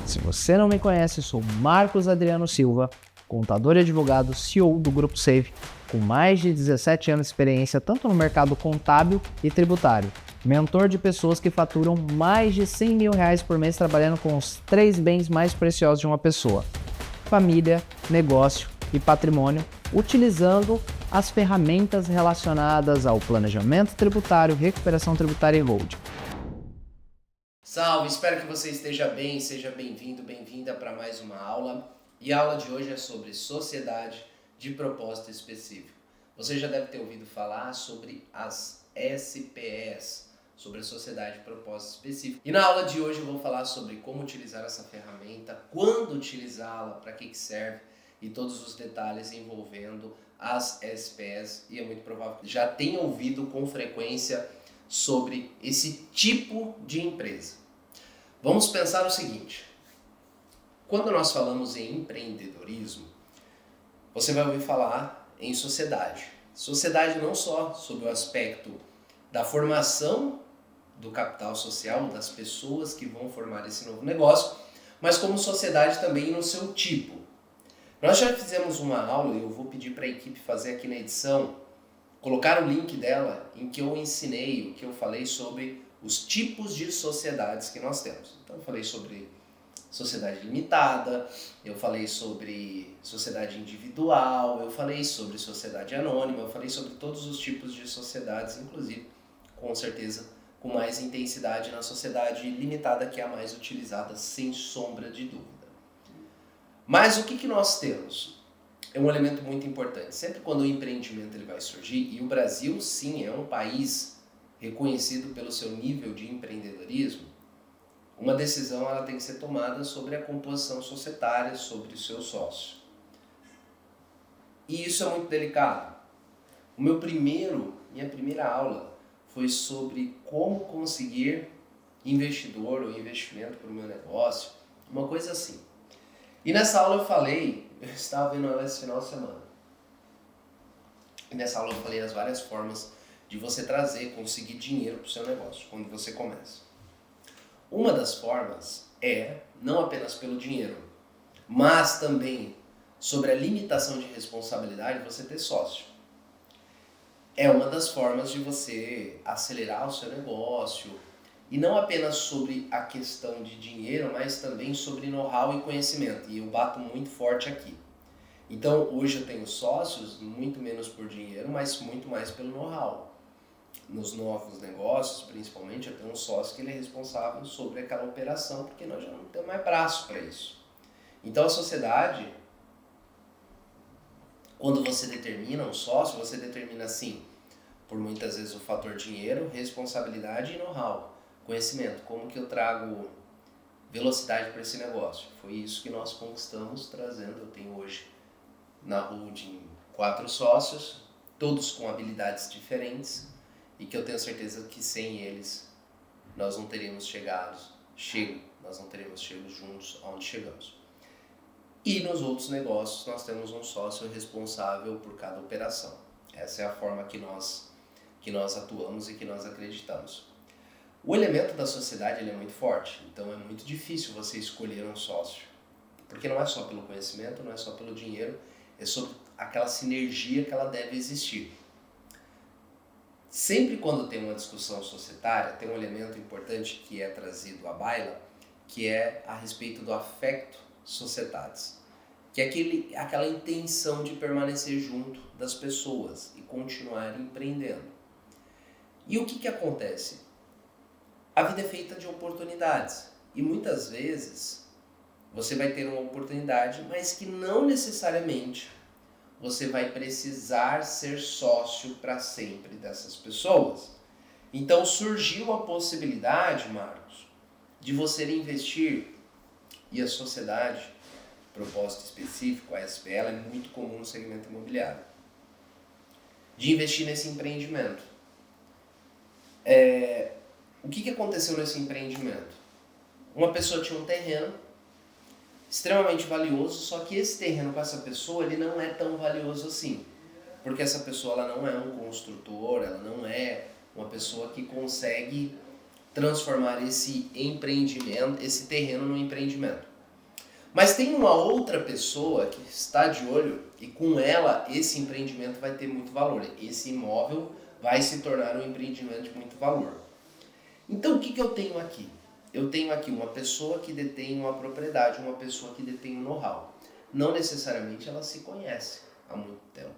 Se você não me conhece, sou Marcos Adriano Silva, contador e advogado, CEO do Grupo Save, com mais de 17 anos de experiência tanto no mercado contábil e tributário. Mentor de pessoas que faturam mais de R$100 mil por mês trabalhando com os 3 bens mais preciosos de uma pessoa: família, negócio e patrimônio, utilizando as ferramentas relacionadas ao planejamento tributário, recuperação tributária e holding. Salve, espero que você esteja bem, seja bem-vindo, bem-vinda para mais uma aula. E a aula de hoje é sobre sociedade de propósito específico. Você já deve ter ouvido falar sobre as SPS, sobre a sociedade de propósito específico. E na aula de hoje eu vou falar sobre como utilizar essa ferramenta, quando utilizá-la, para que serve e todos os detalhes envolvendo as SPS. E é muito provável que já tenha ouvido com frequência sobre esse tipo de empresa. Vamos pensar o seguinte: quando nós falamos em empreendedorismo, você vai ouvir falar em sociedade. Sociedade não só sob o aspecto da formação do capital social, das pessoas que vão formar esse novo negócio, mas como sociedade também no seu tipo. Nós já fizemos uma aula, e eu vou pedir para a equipe fazer aqui na edição, colocar o link dela, em que eu ensinei, o que eu falei sobre os tipos de sociedades que nós temos. Então eu falei sobre sociedade limitada, eu falei sobre sociedade individual, eu falei sobre sociedade anônima, eu falei sobre todos os tipos de sociedades, inclusive, com certeza, com mais intensidade na sociedade limitada, que é a mais utilizada, sem sombra de dúvida. Mas o que nós temos? É um elemento muito importante. Sempre quando o empreendimento ele vai surgir, e o Brasil sim é um país reconhecido pelo seu nível de empreendedorismo, uma decisão ela tem que ser tomada sobre a composição societária, sobre o seu sócio. E isso é muito delicado. Minha primeira aula foi sobre como conseguir investidor ou investimento para o meu negócio, uma coisa assim. E nessa aula eu estava vendo ela esse final de semana, e nessa aula eu falei as várias formas de você conseguir dinheiro para o seu negócio, quando você começa. Uma das formas é, não apenas pelo dinheiro, mas também sobre a limitação de responsabilidade, você ter sócio. É uma das formas de você acelerar o seu negócio, e não apenas sobre a questão de dinheiro, mas também sobre know-how e conhecimento, e eu bato muito forte aqui. Então hoje eu tenho sócios, muito menos por dinheiro, mas muito mais pelo know-how. Nos novos negócios, principalmente, eu tenho um sócio que ele é responsável sobre aquela operação, porque nós já não temos mais braço para isso. Então a sociedade, quando você determina um sócio, você determina assim, por muitas vezes o fator dinheiro, responsabilidade e know-how, conhecimento. Como que eu trago velocidade para esse negócio? Foi isso que nós conquistamos trazendo. Eu tenho hoje na holding 4 sócios, todos com habilidades diferentes, e que eu tenho certeza que sem eles nós não teríamos chegado juntos aonde chegamos. E nos outros negócios nós temos um sócio responsável por cada operação. Essa é a forma que nós atuamos e que nós acreditamos. O elemento da sociedade ele é muito forte, então é muito difícil você escolher um sócio, porque não é só pelo conhecimento, não é só pelo dinheiro, é sobre aquela sinergia que ela deve existir. Sempre quando tem uma discussão societária, tem um elemento importante que é trazido à baila, que é a respeito do affecto societatis, que é aquela intenção de permanecer junto das pessoas e continuar empreendendo. E o que acontece? A vida é feita de oportunidades, e muitas vezes você vai ter uma oportunidade, mas que não necessariamente você vai precisar ser sócio para sempre dessas pessoas. Então surgiu a possibilidade, Marcos, de você investir, e a sociedade, propósito específico, a SPL, é muito comum no segmento imobiliário, de investir nesse empreendimento. O que aconteceu nesse empreendimento? Uma pessoa tinha um terreno extremamente valioso, só que esse terreno com essa pessoa ele não é tão valioso assim, porque essa pessoa ela não é um construtor, ela não é uma pessoa que consegue transformar esse empreendimento, esse terreno num empreendimento. Mas tem uma outra pessoa que está de olho e com ela esse empreendimento vai ter muito valor. Esse imóvel vai se tornar um empreendimento de muito valor. Então o que eu tenho aqui? Eu tenho aqui uma pessoa que detém uma propriedade, uma pessoa que detém um know-how. Não necessariamente ela se conhece há muito tempo.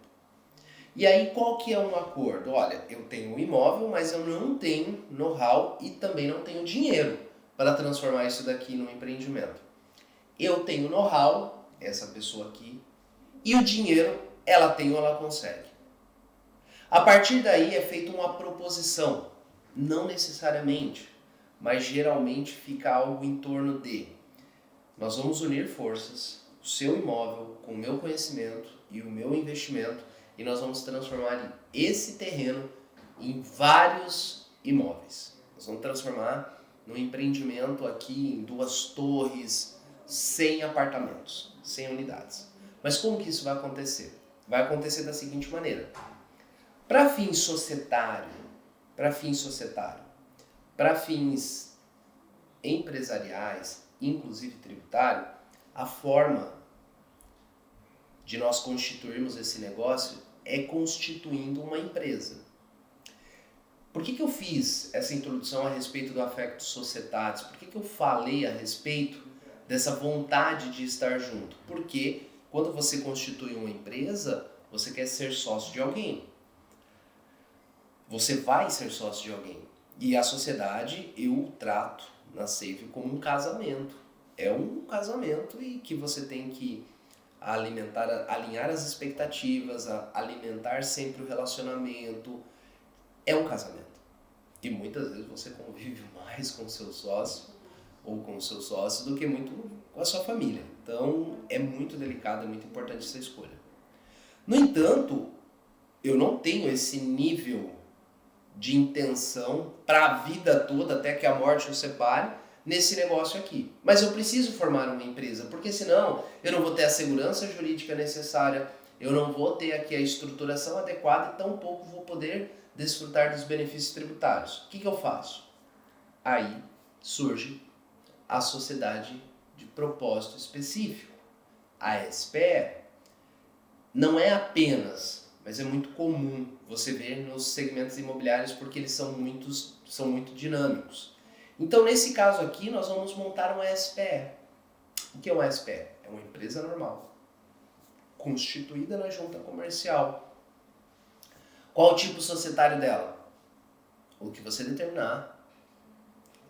E aí qual que é um acordo? Olha, eu tenho um imóvel, mas eu não tenho know-how e também não tenho dinheiro para transformar isso daqui num empreendimento. Eu tenho know-how, essa pessoa aqui, e o dinheiro ela tem ou ela consegue. A partir daí é feita uma proposição, não necessariamente, mas geralmente fica algo em torno de: nós vamos unir forças, o seu imóvel com o meu conhecimento e o meu investimento, e nós vamos transformar esse terreno em vários imóveis. Nós vamos transformar num empreendimento aqui em 2 torres, 100 apartamentos, 100 unidades. Mas como que isso vai acontecer? Vai acontecer da seguinte maneira. Para fins societário, para fins empresariais, inclusive tributário, a forma de nós constituirmos esse negócio é constituindo uma empresa. Por que eu fiz essa introdução a respeito do affectus societatis? Por que eu falei a respeito dessa vontade de estar junto? Porque quando você constitui uma empresa, você quer ser sócio de alguém. Você vai ser sócio de alguém. E a sociedade eu trato na Save como um casamento. É um casamento e que você tem que alinhar as expectativas, alimentar sempre o relacionamento. É um casamento. E muitas vezes você convive mais com o seu sócio ou com o seu sócio do que muito com a sua família. Então é muito delicado, é muito importante essa escolha. No entanto, eu não tenho esse nível de intenção para a vida toda, até que a morte nos separe, nesse negócio aqui. Mas eu preciso formar uma empresa, porque senão eu não vou ter a segurança jurídica necessária, eu não vou ter aqui a estruturação adequada e tampouco vou poder desfrutar dos benefícios tributários. O que eu faço? Aí surge a sociedade de propósito específico, a SPE. Não é apenas, mas é muito comum você ver nos segmentos imobiliários porque eles são muito dinâmicos. Então, nesse caso aqui, nós vamos montar uma SPE. O que é uma SPE? É uma empresa normal, constituída na junta comercial. Qual o tipo societário dela? O que você determinar.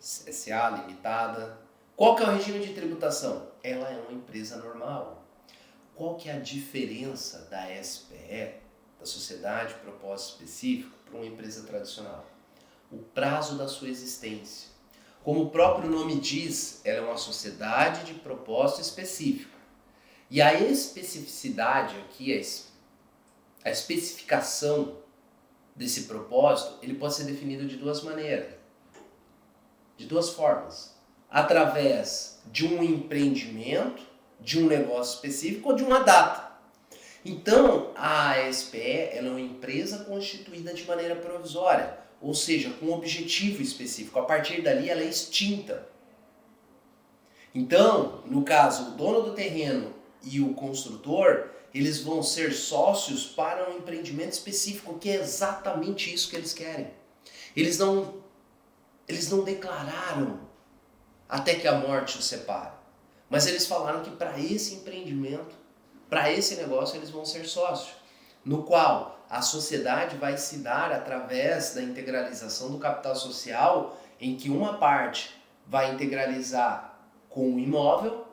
SA, limitada. Qual que é o regime de tributação? Ela é uma empresa normal. Qual que é a diferença da SPE, da Sociedade de Propósito Específico, para uma empresa tradicional? O prazo da sua existência. Como o próprio nome diz, ela é uma sociedade de propósito específico. E a especificidade aqui, a especificação desse propósito, ele pode ser definido de 2 maneiras, de 2 formas. Através de um empreendimento, de um negócio específico ou de uma data. Então, a SPE ela é uma empresa constituída de maneira provisória, ou seja, com um objetivo específico. A partir dali, ela é extinta. Então, no caso, o dono do terreno e o construtor, eles vão ser sócios para um empreendimento específico, que é exatamente isso que eles querem. Eles não declararam até que a morte os separe. Mas eles falaram que para esse empreendimento, para esse negócio, eles vão ser sócios, no qual a sociedade vai se dar através da integralização do capital social, em que uma parte vai integralizar com o imóvel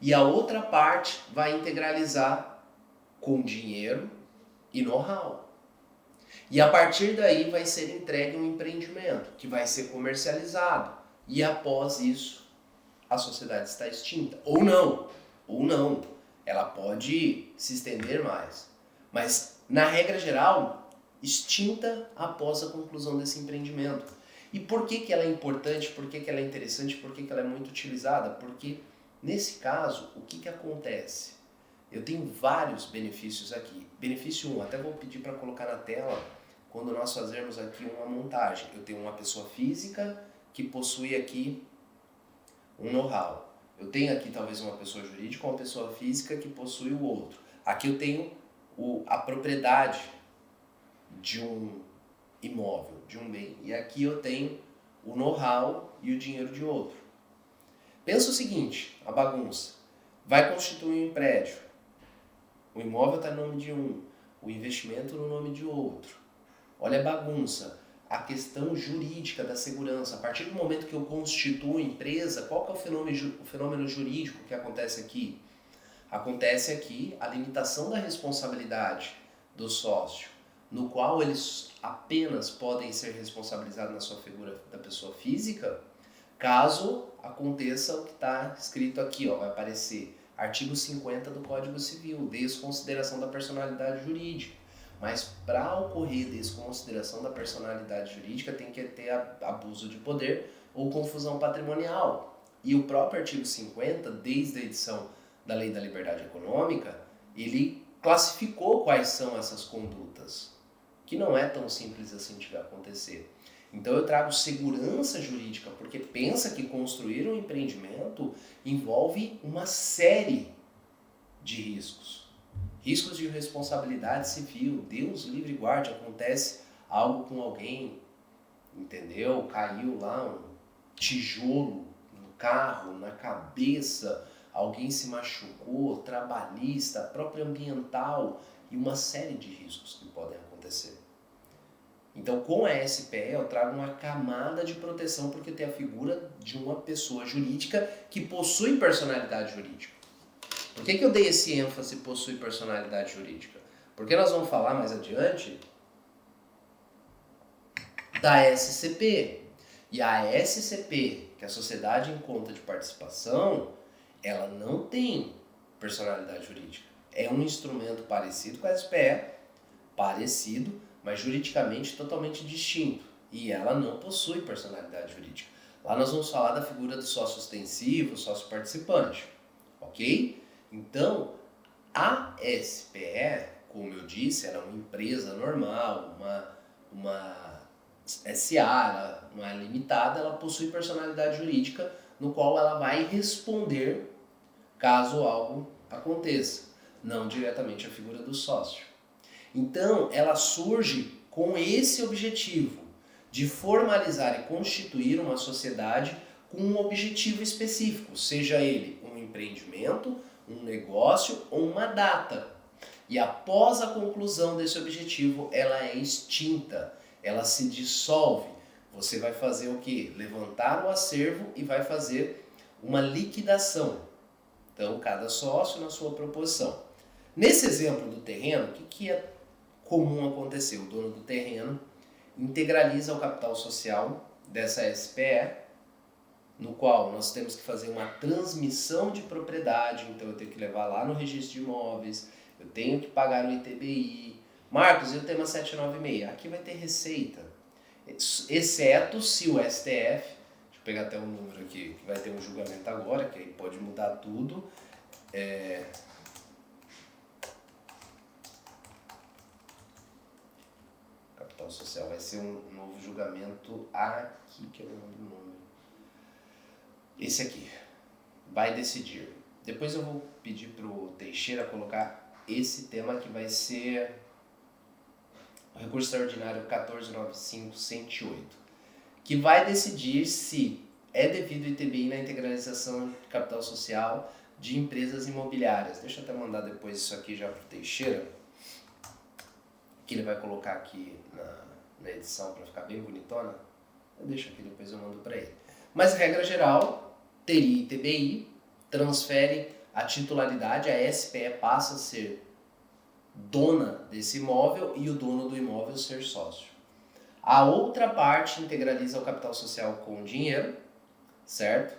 e a outra parte vai integralizar com dinheiro e know-how. E a partir daí vai ser entregue um empreendimento que vai ser comercializado e após isso a sociedade está extinta. Ou não. Ela pode se estender mais. Mas, na regra geral, extinta após a conclusão desse empreendimento. E por que ela é importante? Por que ela é interessante? Por que ela é muito utilizada? Porque, nesse caso, o que acontece? Eu tenho vários benefícios aqui. Benefício 1, até vou pedir para colocar na tela quando nós fazermos aqui uma montagem. Eu tenho uma pessoa física que possui aqui um know-how. Eu tenho aqui talvez uma pessoa jurídica ou uma pessoa física que possui o outro. Aqui eu tenho a propriedade de um imóvel, de um bem. E aqui eu tenho o know-how e o dinheiro de outro. Pensa o seguinte, a bagunça. Vai constituir um prédio. O imóvel está no nome de um, o investimento no nome de outro. Olha a bagunça. A questão jurídica da segurança. A partir do momento que eu constituo empresa, qual que é o fenômeno jurídico que acontece aqui? Acontece aqui a limitação da responsabilidade do sócio, no qual eles apenas podem ser responsabilizados na sua figura da pessoa física, caso aconteça o que está escrito aqui, ó, vai aparecer artigo 50 do Código Civil, desconsideração da personalidade jurídica. Mas para ocorrer desconsideração da personalidade jurídica tem que ter abuso de poder ou confusão patrimonial. E o próprio artigo 50, desde a edição da Lei da Liberdade Econômica, ele classificou quais são essas condutas, que não é tão simples assim de acontecer. Então eu trago segurança jurídica, porque pensa que construir um empreendimento envolve uma série de riscos. Riscos de responsabilidade civil, Deus livre e guarde, acontece algo com alguém, entendeu? Caiu lá um tijolo no carro, na cabeça, alguém se machucou, trabalhista, próprio ambiental e uma série de riscos que podem acontecer. Então, com a SPE, eu trago uma camada de proteção porque tem a figura de uma pessoa jurídica que possui personalidade jurídica. Por que eu dei esse ênfase possui personalidade jurídica? Porque nós vamos falar mais adiante da SCP. E a SCP, que é a Sociedade em Conta de Participação, ela não tem personalidade jurídica. É um instrumento parecido com a SPE, parecido, mas juridicamente totalmente distinto. E ela não possui personalidade jurídica. Lá nós vamos falar da figura do sócio ostensivo, sócio participante. Ok? Então, a SPE, como eu disse, era uma empresa normal, uma SA, uma limitada, ela possui personalidade jurídica no qual ela vai responder caso algo aconteça, não diretamente a figura do sócio. Então, ela surge com esse objetivo de formalizar e constituir uma sociedade com um objetivo específico, seja ele um empreendimento, um negócio ou uma data. E após a conclusão desse objetivo, ela é extinta, ela se dissolve. Você vai fazer o quê? Levantar o acervo e vai fazer uma liquidação. Então, cada sócio na sua proporção. Nesse exemplo do terreno, o que é comum acontecer? O dono do terreno integraliza o capital social dessa SPE, no qual nós temos que fazer uma transmissão de propriedade, então eu tenho que levar lá no registro de imóveis, eu tenho que pagar o ITBI. Marcos, eu tenho uma 796, aqui vai ter receita, exceto se o STF, deixa eu pegar até um número aqui, que vai ter um julgamento agora, que aí pode mudar tudo, capital social vai ser um novo julgamento aqui, que é o nome do número. Esse aqui vai decidir. Depois eu vou pedir para o Teixeira colocar esse tema que vai ser o recurso extraordinário 1495-108, que vai decidir se é devido ITBI na integralização de capital social de empresas imobiliárias. Deixa eu até mandar depois isso aqui já para o Teixeira, que ele vai colocar aqui na edição para ficar bem bonitona. Eu deixo aqui, depois eu mando para ele. Mas, regra geral, teria ITBI, transfere a titularidade, a SPE passa a ser dona desse imóvel e o dono do imóvel ser sócio. A outra parte integraliza o capital social com o dinheiro, certo?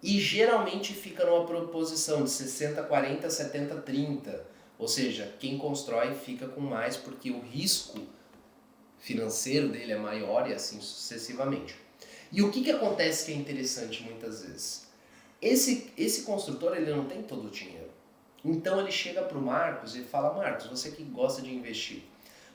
E geralmente fica numa proposição de 60-40, 70-30, ou seja, quem constrói fica com mais porque o risco financeiro dele é maior e assim sucessivamente. E o que acontece que é interessante muitas vezes? Esse construtor ele não tem todo o dinheiro. Então ele chega para o Marcos e fala, Marcos, você que gosta de investir,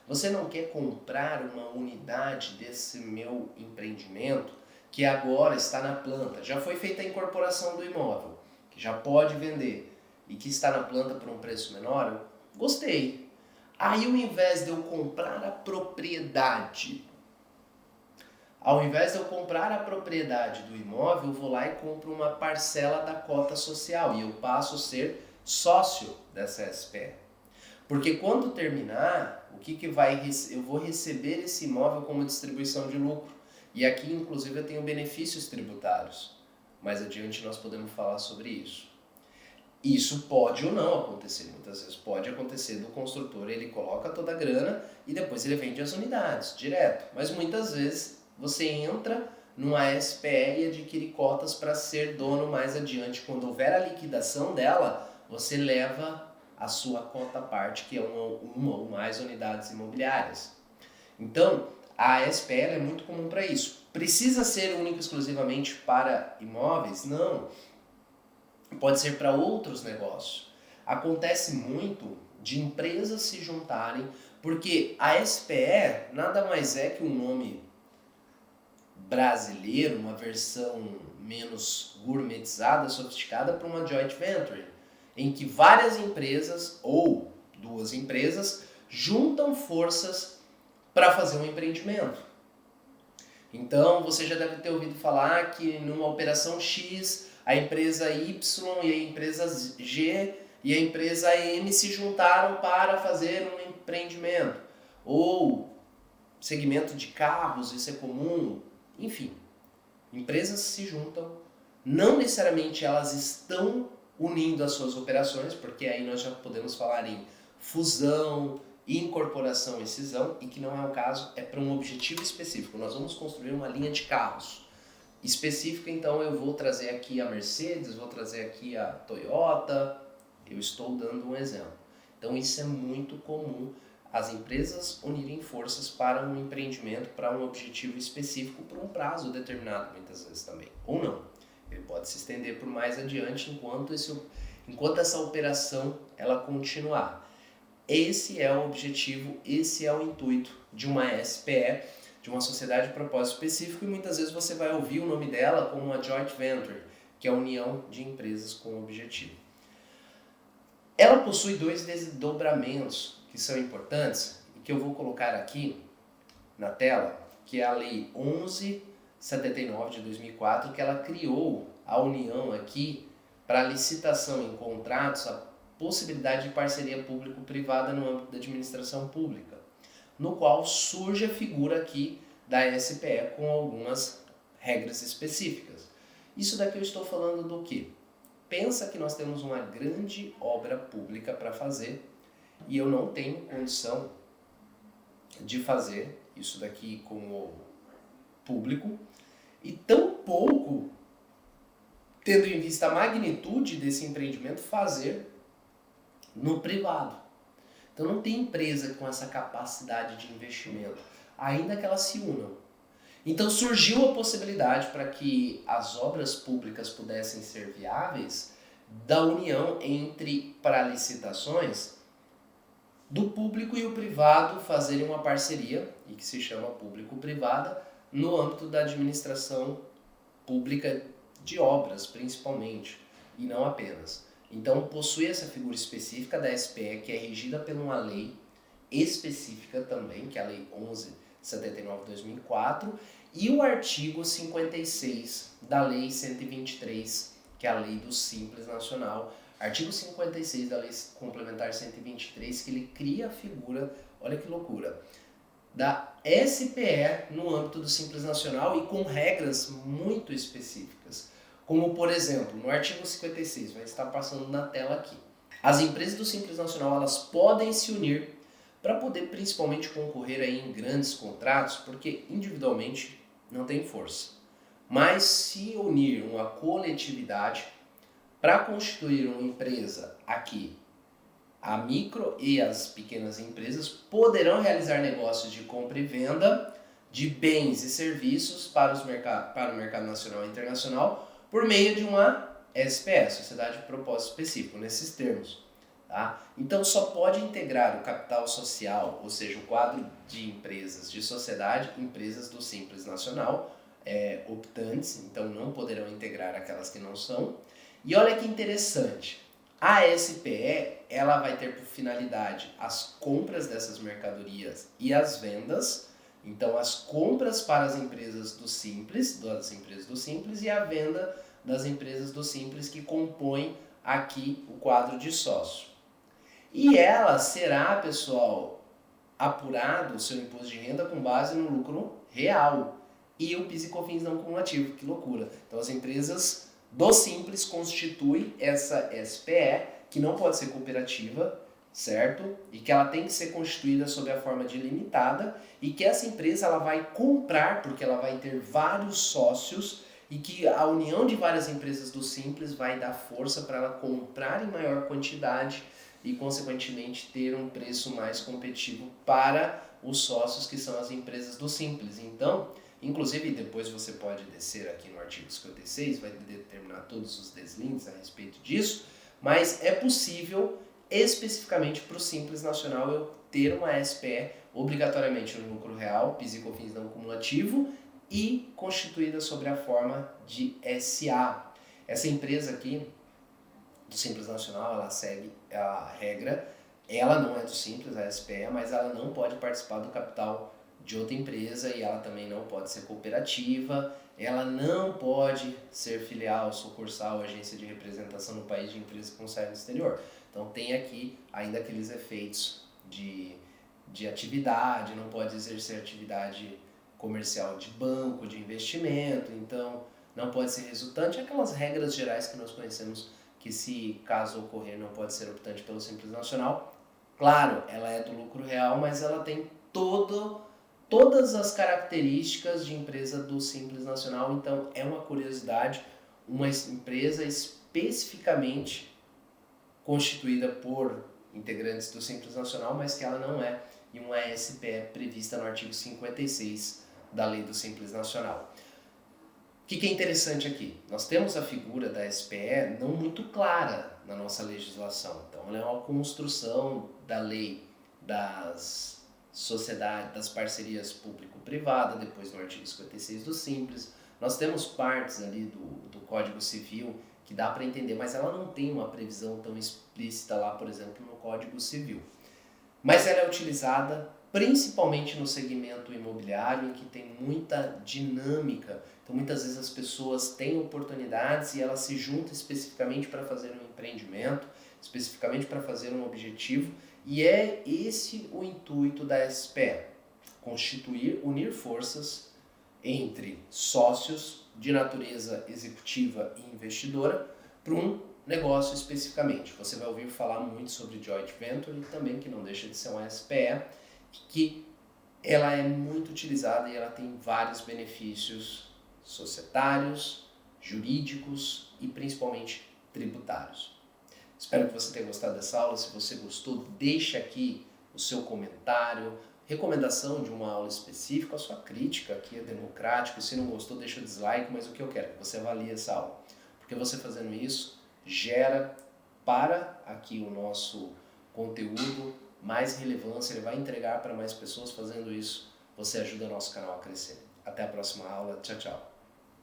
você não quer comprar uma unidade desse meu empreendimento que agora está na planta? Já foi feita a incorporação do imóvel, que já pode vender e que está na planta por um preço menor, eu gostei. Aí, ao invés de eu comprar a propriedade, ao invés de eu comprar a propriedade do imóvel, eu vou lá e compro uma parcela da cota social e eu passo a ser sócio dessa SPE. Porque quando terminar, eu vou receber esse imóvel como distribuição de lucro. E aqui, inclusive, eu tenho benefícios tributários. Mais adiante nós podemos falar sobre isso. Isso pode ou não acontecer. Muitas vezes pode acontecer do construtor, ele coloca toda a grana e depois ele vende as unidades, direto. Mas muitas vezes você entra numa SPE e adquire cotas para ser dono mais adiante. Quando houver a liquidação dela, você leva a sua cota parte, que é uma ou mais unidades imobiliárias. Então, a SPE é muito comum para isso. Precisa ser única e exclusivamente para imóveis? Não. Pode ser para outros negócios. Acontece muito de empresas se juntarem, porque a SPE nada mais é que um nome brasileiro, uma versão menos gourmetizada, sofisticada para uma joint venture, em que várias empresas ou duas empresas juntam forças para fazer um empreendimento. Então, você já deve ter ouvido falar que numa operação X, a empresa Y e a empresa G e a empresa M se juntaram para fazer um empreendimento. Ou segmento de carros, isso é comum. Enfim, empresas se juntam, não necessariamente elas estão unindo as suas operações, porque aí nós já podemos falar em fusão, incorporação e cisão, e que não é o caso, é para um objetivo específico. Nós vamos construir uma linha de carros específica, então eu vou trazer aqui a Mercedes, vou trazer aqui a Toyota, eu estou dando um exemplo. Então isso é muito comum, as empresas unirem forças para um empreendimento, para um objetivo específico, por um prazo determinado, muitas vezes também, ou não. Ele pode se estender por mais adiante enquanto essa operação ela continuar. Esse é o objetivo, esse é o intuito de uma SPE, de uma sociedade de propósito específico, e muitas vezes você vai ouvir o nome dela como uma joint venture, que é a união de empresas com objetivo. Ela possui dois desdobramentos que são importantes e que eu vou colocar aqui na tela, que é a Lei 1179 de 2004, que ela criou a união aqui para licitação em contratos, a possibilidade de parceria público-privada no âmbito da administração pública, no qual surge a figura aqui da SPE com algumas regras específicas. Isso daqui eu estou falando do quê? Pensa que nós temos uma grande obra pública para fazer e eu não tenho condição de fazer isso daqui com o público e tampouco, tendo em vista a magnitude desse empreendimento, fazer no privado. Então não tem empresa com essa capacidade de investimento, ainda que elas se unam. Então surgiu a possibilidade para que as obras públicas pudessem ser viáveis da união entre, para licitações, do público e o privado fazerem uma parceria, e que se chama público-privada, no âmbito da administração pública de obras, principalmente, e não apenas. Então possui essa figura específica da SPE, que é regida por uma lei específica também, que é a Lei 1179 de 2004, e o artigo 56 da Lei 123, que é a Lei do Simples Nacional. Artigo 56 da Lei Complementar 123, que ele cria a figura, olha que loucura, da SPE no âmbito do Simples Nacional e com regras muito específicas. Como, por exemplo, no artigo 56, vai estar passando na tela aqui. As empresas do Simples Nacional, elas podem se unir para poder principalmente concorrer aí em grandes contratos, porque individualmente não tem força. Mas se unir uma coletividade para constituir uma empresa aqui, a micro e as pequenas empresas poderão realizar negócios de compra e venda de bens e serviços para o mercado nacional e internacional por meio de uma SPE, Sociedade de Propósito Específico, nesses termos. Tá? Então só pode integrar o capital social, ou seja, o quadro de empresas de sociedade, empresas do Simples Nacional, optantes, então não poderão integrar aquelas que não são, E olha que interessante, a SPE ela vai ter por finalidade as compras dessas mercadorias e as vendas. Então, as compras para as empresas do Simples, e a venda das empresas do Simples que compõem aqui o quadro de sócio. E ela será, pessoal, apurado o seu imposto de renda com base no lucro real e o PIS e COFINS não cumulativo. Que loucura! Então, as empresas do Simples constituem essa SPE, que não pode ser cooperativa, certo? E que ela tem que ser constituída sob a forma de limitada e que essa empresa ela vai comprar, porque ela vai ter vários sócios e que a união de várias empresas do Simples vai dar força para ela comprar em maior quantidade e, consequentemente, ter um preço mais competitivo para os sócios que são as empresas do Simples. Então, inclusive, depois você pode descer aqui no artigo 56, vai determinar todos os deslindes a respeito disso, mas é possível, especificamente para o Simples Nacional, eu ter uma SPE obrigatoriamente no lucro real, PIS e COFINS não cumulativo, e constituída sobre a forma de SA. Essa empresa aqui, do Simples Nacional, ela segue a regra, ela não é do Simples, a SPE, mas ela não pode participar do capital de outra empresa e ela também não pode ser cooperativa, ela não pode ser filial, sucursal, agência de representação no país de empresa com sede no exterior. Então tem aqui ainda aqueles efeitos de atividade, não pode exercer atividade comercial de banco, de investimento, então não pode ser resultante, aquelas regras gerais que nós conhecemos que se caso ocorrer não pode ser optante pelo Simples Nacional. Claro, ela é do lucro real, mas ela tem todas as características de empresa do Simples Nacional, então é uma curiosidade, uma empresa especificamente constituída por integrantes do Simples Nacional, mas que ela não é e uma SPE prevista no artigo 56 da Lei do Simples Nacional. O que é interessante aqui? Nós temos a figura da SPE não muito clara na nossa legislação. Então, ela é uma construção da lei das sociedades, das parcerias público-privada, depois no artigo 56 do Simples. Nós temos partes ali do Código Civil que dá para entender, mas ela não tem uma previsão tão explícita lá, por exemplo, no Código Civil. Mas ela é utilizada principalmente no segmento imobiliário, em que tem muita dinâmica. Então, muitas vezes as pessoas têm oportunidades e elas se juntam especificamente para fazer um empreendimento, especificamente para fazer um objetivo, e é esse o intuito da SPE, constituir, unir forças entre sócios de natureza executiva e investidora para um negócio especificamente. Você vai ouvir falar muito sobre joint venture e também que não deixa de ser uma SPE, que ela é muito utilizada e ela tem vários benefícios societários, jurídicos e principalmente tributários. Espero que você tenha gostado dessa aula. Se você gostou, deixa aqui o seu comentário, recomendação de uma aula específica, a sua crítica aqui é democrático. Se não gostou, deixa o dislike, mas o que eu quero é que você avalie essa aula. Porque você fazendo isso, gera para aqui o nosso conteúdo mais relevância, ele vai entregar para mais pessoas. Fazendo isso, você ajuda o nosso canal a crescer. Até a próxima aula. Tchau, tchau.